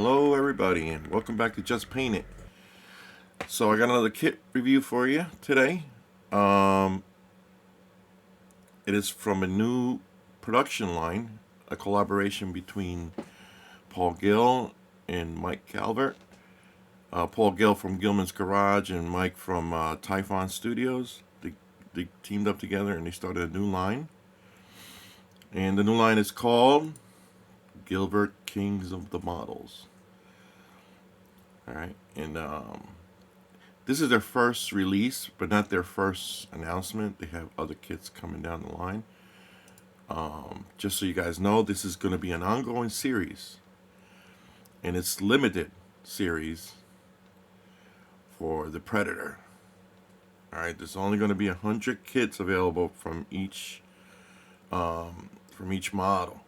Hello everybody and welcome back to Just Paint It. So I got another kit review for you today. It is from a new production line, a collaboration between Paul Gill and Mike Calvert. Paul Gill from Gilman's Garage and Mike from Typhon Studios. They teamed up together and they started a new line. And the new line is called GILLVERT Kings of the Models. Alright, and this is their first release, but not their first announcement. They have other kits coming down the line. Just so you guys know, this is going to be an ongoing series. And it's limited series for the Predator. Alright, there's only going to be 100 kits available from each model.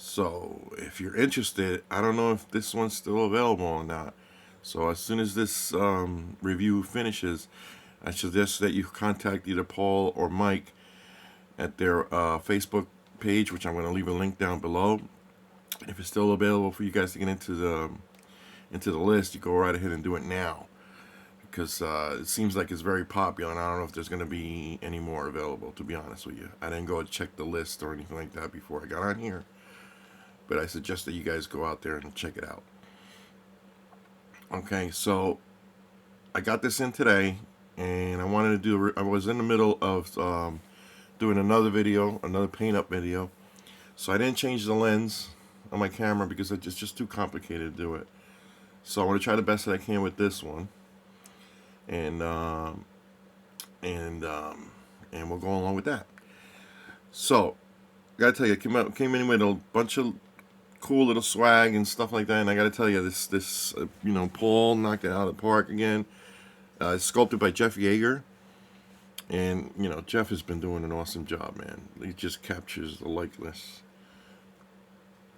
So if you're interested, I don't know if this one's still available or not. So as soon as this review finishes, I suggest that you contact either Paul or Mike at their Facebook page, which I'm going to leave a link down below. If it's still available for you guys to get into the list, you go right ahead and do it now, because it seems like it's very popular, and I don't know if there's going to be any more available, to be honest with you. I didn't go and check the list or anything like that before I got on here, but I suggest that you guys go out there and check it out. Okay, so I got this in today, and I wanted to I was in the middle of doing another video, another paint up video, so I didn't change the lens on my camera because it's just too complicated to do it. So I want to try the best that I can with this one, and we'll go along with that. So I gotta tell you, I came in with a bunch of cool little swag and stuff like that, and I gotta tell you, this Paul knocked it out of the park again. It's sculpted by Jeff Yeager, and Jeff has been doing an awesome job, man. He just captures the likeness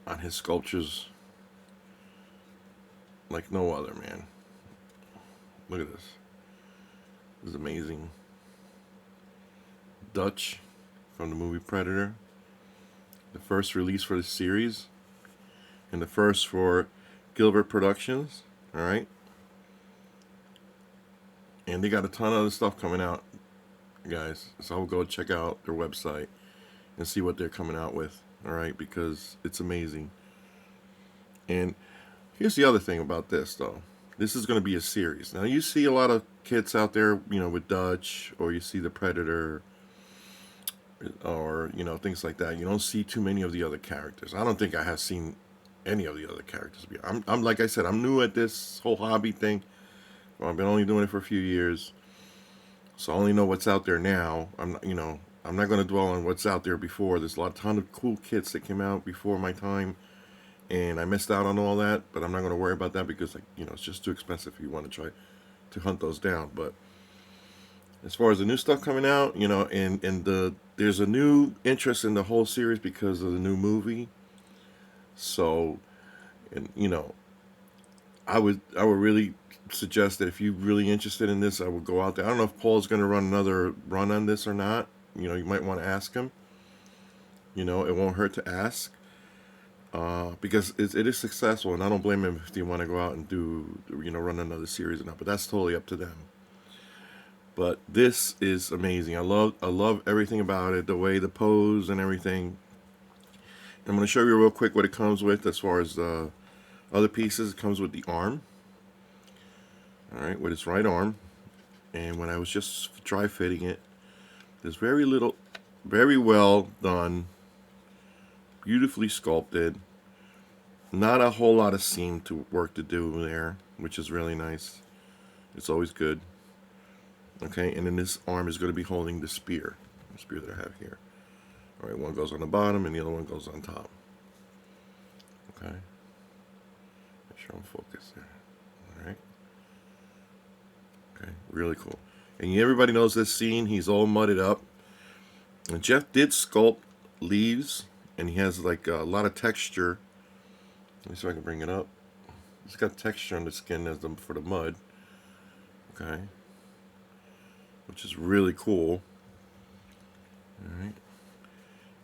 on his sculptures like no other, man. Look at this. This is amazing. Dutch from the movie Predator, the first release for the series, and the first for GILLVERT Productions. Alright, and they got a ton of other stuff coming out, guys, so I'll go check out their website and see what they're coming out with. Alright, because it's amazing. And here's the other thing about this, though. This is going to be a series. Now, you see a lot of kits out there, with Dutch, or you see the Predator, or things like that. You don't see too many of the other characters. I don't think I have seen any of the other characters. I'm like I said, I'm new at this whole hobby thing. Well, I've been only doing it for a few years, so I only know what's out there now. I'm not going to dwell on what's out there before. There's a ton of cool kits that came out before my time, and I missed out on all that. But I'm not going to worry about that because, it's just too expensive if you want to try to hunt those down. But as far as the new stuff coming out, there's a new interest in the whole series because of the new movie. So, I would really suggest that if you're really interested in this, I would go out there. I don't know if Paul's going to run another run on this or not. You might want to ask him. It won't hurt to ask, because it is successful, and I don't blame him if they want to go out and do run another series or not. But that's totally up to them. But this is amazing. I love everything about it, the way the pose and everything. I'm going to show you real quick what it comes with as far as the other pieces. It comes with the arm. Alright, with its right arm. And when I was just dry fitting it, there's very well done, beautifully sculpted. Not a whole lot of seam work to do there, which is really nice. It's always good. Okay, and then this arm is going to be holding the spear that I have here. Alright, one goes on the bottom and the other one goes on top. Okay. Make sure I'm focused there. Alright. Okay, really cool. And everybody knows this scene, he's all mudded up. And Jeff did sculpt leaves, and he has like a lot of texture. Let me see if I can bring it up. He's got texture on the skin for the mud. Okay. Which is really cool. Alright.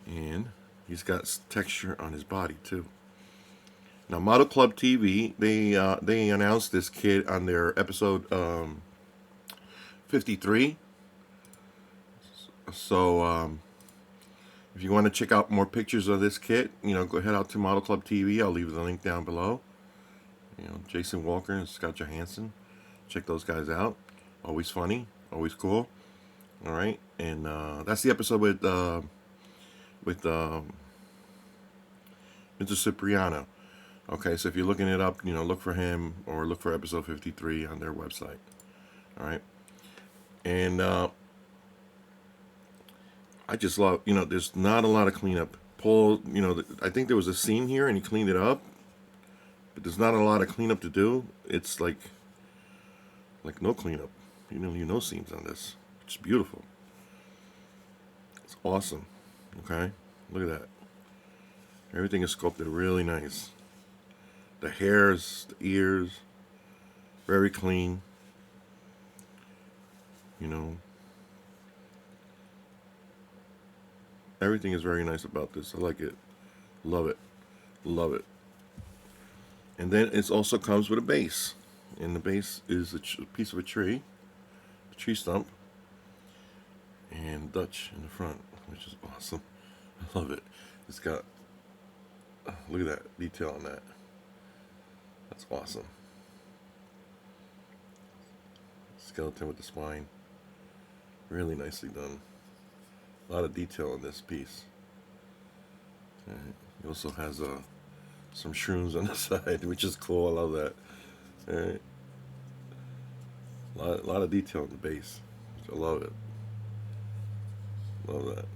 And he's got texture on his body too. Now, Model Club TV, they announced this kit on their episode 53. So if you want to check out more pictures of this kit, go head out to Model Club TV. I'll leave the link down below. Jason Walker and Scott Johansson. Check those guys out. Always funny, always cool. All right, and that's the episode with Mr. Cipriano. Okay, so if you're looking it up, look for him or look for episode 53 on their website. All right, and I just love, there's not a lot of cleanup. Paul, I think there was a scene here and he cleaned it up, but there's not a lot of cleanup to do. It's like no cleanup. No scenes on this. It's beautiful. It's awesome. Okay, look at that. Everything is sculpted really nice. The hairs, the ears, very clean. Everything is very nice about this. I like it. Love it. Love it. And then it also comes with a base. And the base is a piece of a tree stump, and Dutch in the front, which is awesome. I love it. It's got, look at that detail on that. That's awesome. Skeleton with the spine. Really nicely done. A lot of detail in this piece. Right. He also has some shrooms on the side, which is cool. I love that. All right. A lot of detail in the base. I love it. Love that.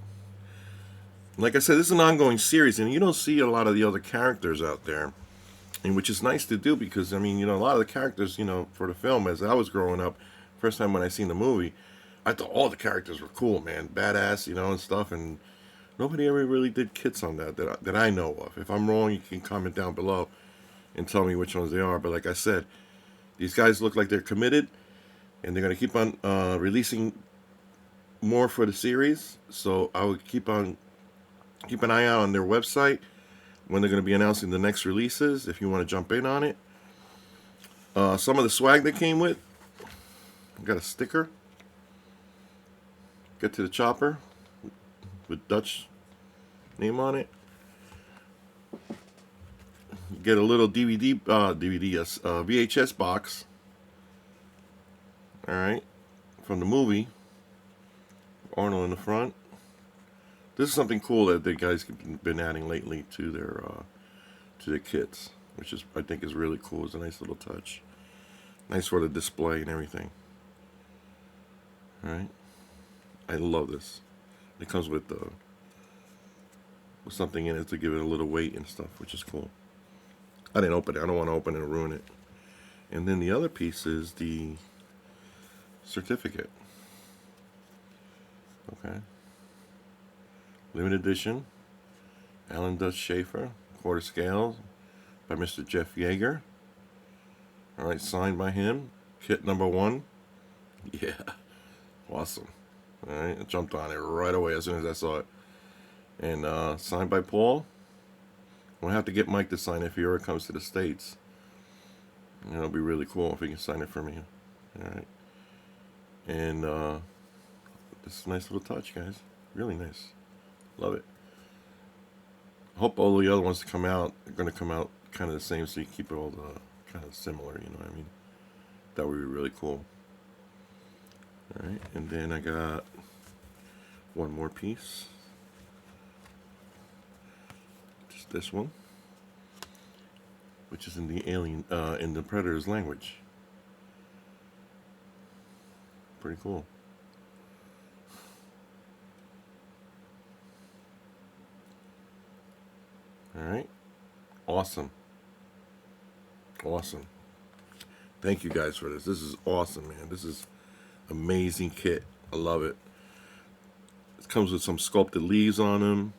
Like I said, this is an ongoing series, and you don't see a lot of the other characters out there, and which is nice to do because, a lot of the characters, for the film, as I was growing up, first time when I seen the movie, I thought all the characters were cool, man, badass, and stuff, and nobody ever really did kits on that I know of. If I'm wrong, you can comment down below and tell me which ones they are. But like I said, these guys look like they're committed, and they're going to keep on releasing more for the series. So I would keep an eye out on their website when they're going to be announcing the next releases, if you want to jump in on it. Some of the swag that came with, got a sticker. Get to the chopper with Dutch name on it. You get a little VHS box. All right, from the movie. Arnold in the front. This is something cool that the guys have been adding lately to their kits, which I think is really cool. It's a nice little touch. Nice for the display and everything. All right. I love this. It comes with something in it to give it a little weight and stuff, which is cool. I didn't open it. I don't want to open it and ruin it. And then the other piece is the certificate. Okay. Limited edition. Alan Dutch Schaefer. Quarter scale by Mr. Jeff Yeager. Alright, signed by him. Kit number 1. Yeah. Awesome. Alright, I jumped on it right away as soon as I saw it. And signed by Paul. We'll have to get Mike to sign it if he ever comes to the States. It'll be really cool if he can sign it for me. Alright. And this is a nice little touch, guys. Really nice. Love it. Hope all the other ones to come out are going to come out kind of the same, so you keep it all kind of similar, you know what I mean? That would be really cool. Alright, and then I got one more piece. Just this one, which is in the in the Predator's language. Pretty cool. Alright. Awesome. Awesome. Thank you guys for this. This is awesome, man. This is amazing kit. I love it. It comes with some sculpted leaves on them,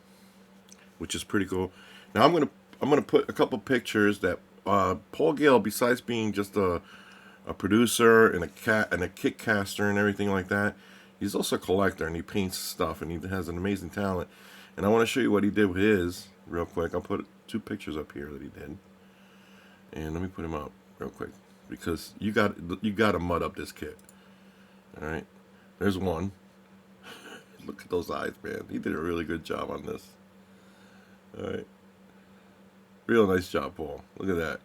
which is pretty cool. Now I'm gonna put a couple pictures that Paul Gale, besides being just a producer and a kit caster and everything like that, he's also a collector, and he paints stuff, and he has an amazing talent. And I want to show you what he did with his real quick. I'll put 2 pictures up here that he did. And let me put him up real quick because you got to mud up this kit. All right, there's one. Look at those eyes, man. He did a really good job on this. All right, real nice job, Paul. Look at that.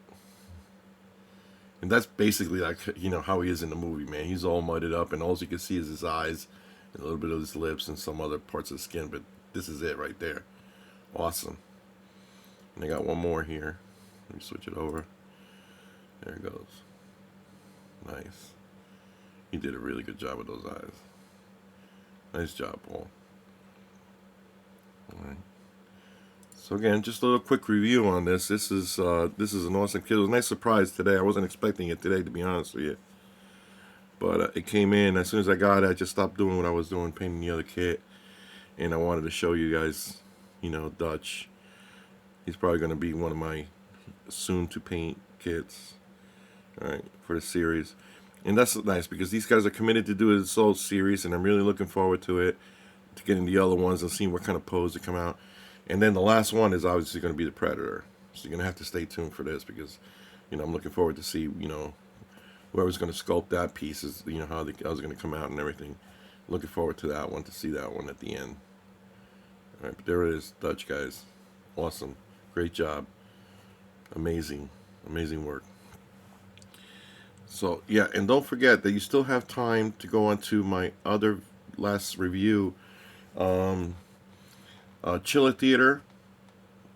And that's basically like, you know, how he is in the movie, man. He's all mudded up, and all you can see is his eyes, and a little bit of his lips, and some other parts of the skin. But this is it right there. Awesome. And I got one more here. Let me switch it over. There it goes. Nice. He did a really good job with those eyes. Nice job, Paul. All right. So again, just a little quick review on this. This is an awesome kit. It was a nice surprise today. I wasn't expecting it today, to be honest with you. But it came in. As soon as I got it, I just stopped doing what I was doing, painting the other kit. And I wanted to show you guys, you know, Dutch. He's probably going to be one of my soon-to-paint kits, all right, for the series. And that's nice because these guys are committed to do this whole series, and I'm really looking forward to it, to getting the other ones and seeing what kind of pose they come out. And then the last one is obviously going to be the Predator. So you're going to have to stay tuned for this because, you know, I'm looking forward to see, you know, whoever's going to sculpt that piece is, you know, how it's going to come out and everything. Looking forward to that one, to see that one at the end. All right, but there it is, Dutch, guys. Awesome. Great job. Amazing. Amazing work. So, yeah, and don't forget that you still have time to go on to my other last review. Chiller Theater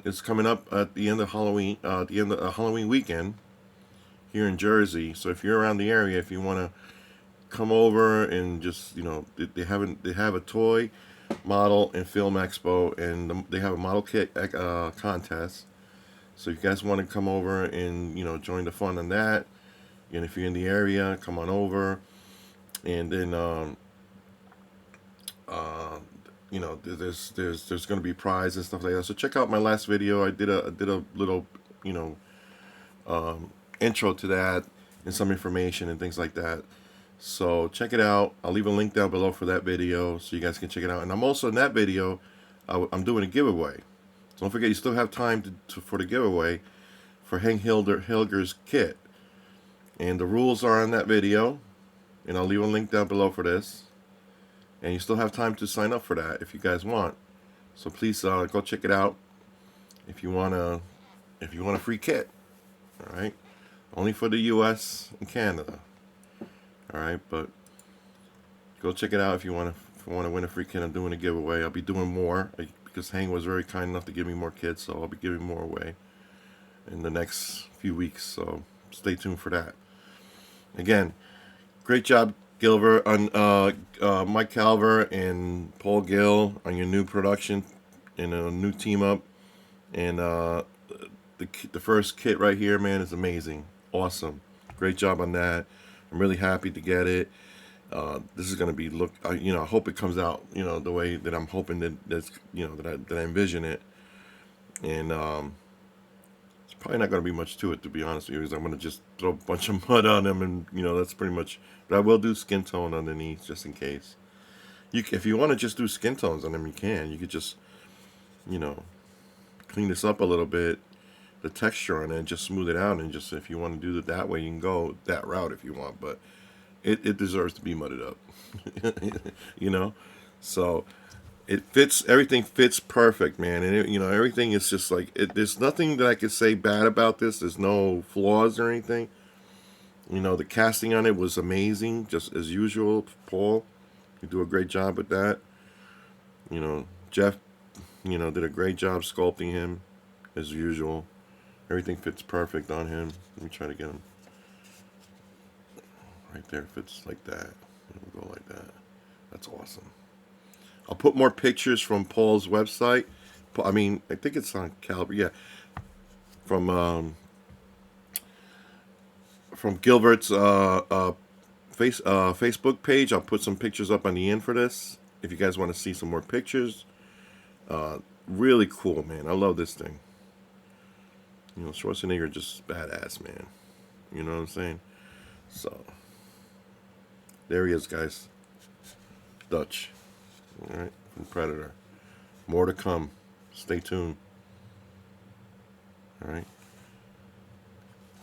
is coming up at the end of Halloween, Halloween weekend here in Jersey. So if you're around the area, if you want to come over and just, you know, they have a toy model and film expo, and they have a model kit contest. So if you guys want to come over and, you know, join the fun on that, and if you're in the area, come on over. And then you know, there's going to be prizes and stuff like that. So check out my last video. I did a little, you know, intro to that and some information and things like that. So check it out. I'll leave a link down below for that video so you guys can check it out. And I'm also in that video, I'm doing a giveaway. So don't forget, you still have time for the giveaway for Hank Hilger's kit. And the rules are on that video. And I'll leave a link down below for this. And you still have time to sign up for that if you guys want. So please go check it out if you want a free kit. All right, only for the U.S. and Canada. All right, but go check it out if you want to win a free kit. I'm doing a giveaway. I'll be doing more because Hank was very kind enough to give me more kits, so I'll be giving more away in the next few weeks. So stay tuned for that. Again, great job, Gilvert, on Mike Calvert and Paul Gill on your new production and a new team up. And the first kit right here, man, is amazing. Awesome. Great job on that. I'm really happy to get it. This is going to be you know, I hope it comes out, you know, the way that I'm hoping that's, you know, that I envision it. And it's probably not going to be much to it, to be honest with you, because I'm going to just throw a bunch of mud on them, and, you know, that's pretty much. But I will do skin tone underneath just in case. If you want to just do skin tones on them, you can. You could just, you know, clean this up a little bit, the texture on it, and just smooth it out. And just, if you want to do it that way, you can go that route if you want. But it deserves to be mudded up, you know. So it fits. Everything fits perfect, man. And you know, everything is just like there's nothing that I could say bad about this. There's no flaws or anything. You know, the casting on it was amazing, just as usual. Paul, you do a great job with that. You know, Jeff, you know, did a great job sculpting him, as usual. Everything fits perfect on him. Let me try to get him. Right there, fits like that. We'll go like that. That's awesome. I'll put more pictures from Paul's website. I mean, I think it's on Calvert. Yeah, from Gilvert's Facebook page. I'll put some pictures up on the end for this. If you guys want to see some more pictures, really cool, man. I love this thing. You know, Schwarzenegger just badass, man. You know what I'm saying? So there he is, guys. Dutch. All right, from Predator. More to come. Stay tuned. All right.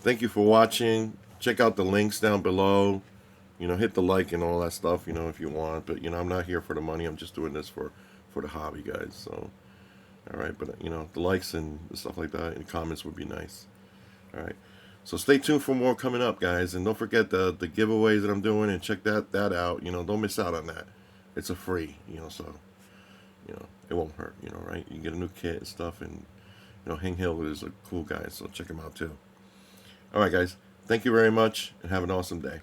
Thank you for watching. Check out the links down below. You know, hit the like and all that stuff, you know, if you want. But, you know, I'm not here for the money. I'm just doing this for the hobby, guys. So, all right. But, you know, the likes and stuff like that and comments would be nice. All right. So stay tuned for more coming up, guys. And don't forget the giveaways that I'm doing, and check that out. You know, don't miss out on that. It's a free, you know, so, you know, it won't hurt, you know, right? You can get a new kit and stuff. And, you know, Hang Hill is a cool guy, so check him out too. All right, guys. Thank you very much, and have an awesome day.